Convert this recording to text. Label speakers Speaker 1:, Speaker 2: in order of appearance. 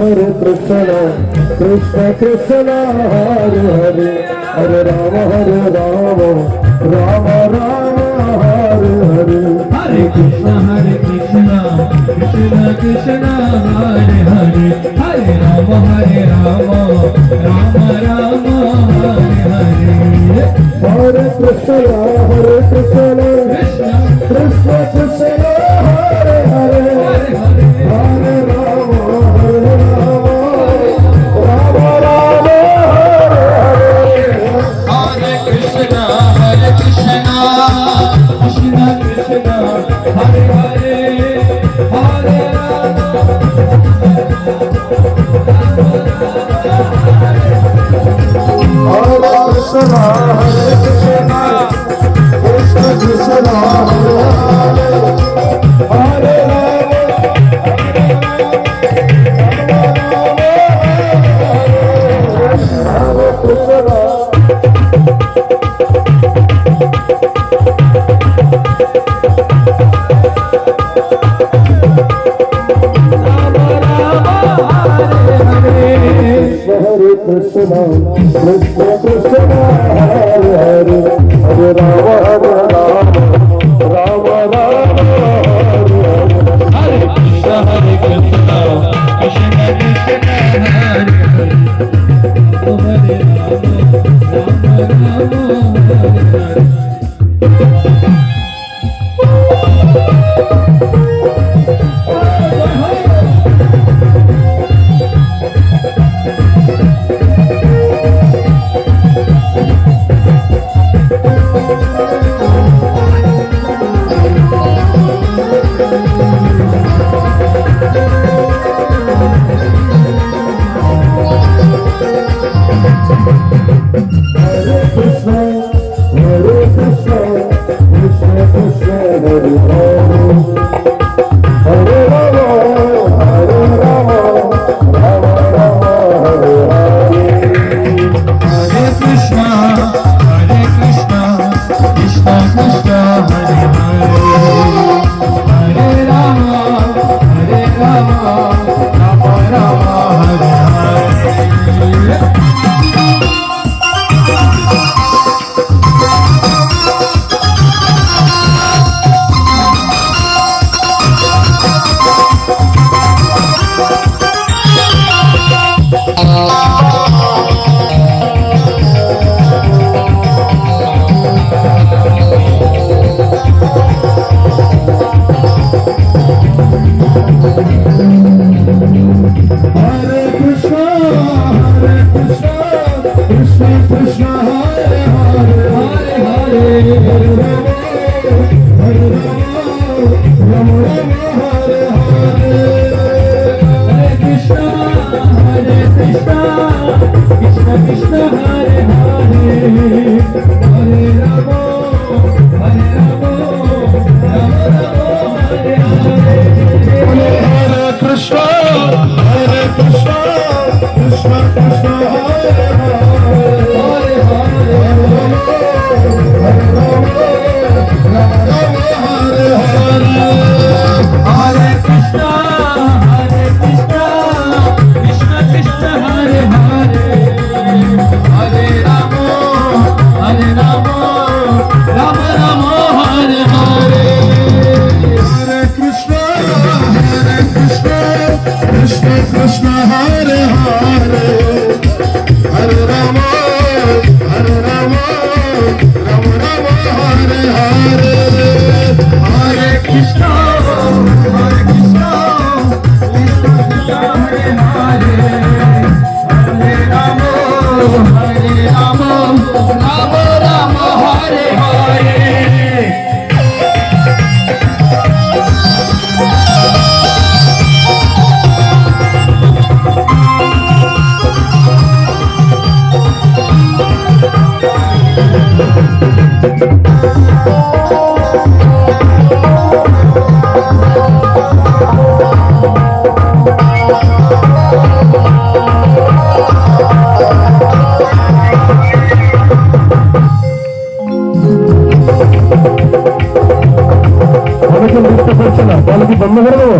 Speaker 1: Hare Krishna, Krishna Krishna, Hare Hare, Hare Rama, Rama Rama, Hare Hare.
Speaker 2: Hare Krishna, Krishna Krishna, Hare Hare, Hare Rama, Rama Rama, Hare Hare.
Speaker 1: Hare Krishna, Krishna Krishna, Hare Hare, Hare Rama, Rama Rama, Hare Hare.
Speaker 2: Hare Krishna, Krishna Krishna, Hare Hare, Hare Rama.
Speaker 1: Hare Krishna, Krishna Krishna, Hare Hare, Hare Rama, Hare Krishna. Hare Krishna, Krishna Krishna, Hare Hare, Hare Rama, Rama Rama, Hare Hare.
Speaker 2: Hare Krishna, Krishna Krishna, Hare Hare, Hare Rama, Rama Rama, Hare Hare.
Speaker 1: অনেকে নৃত্য করছে না, তাহলে কি বন্ধ করে দেবো?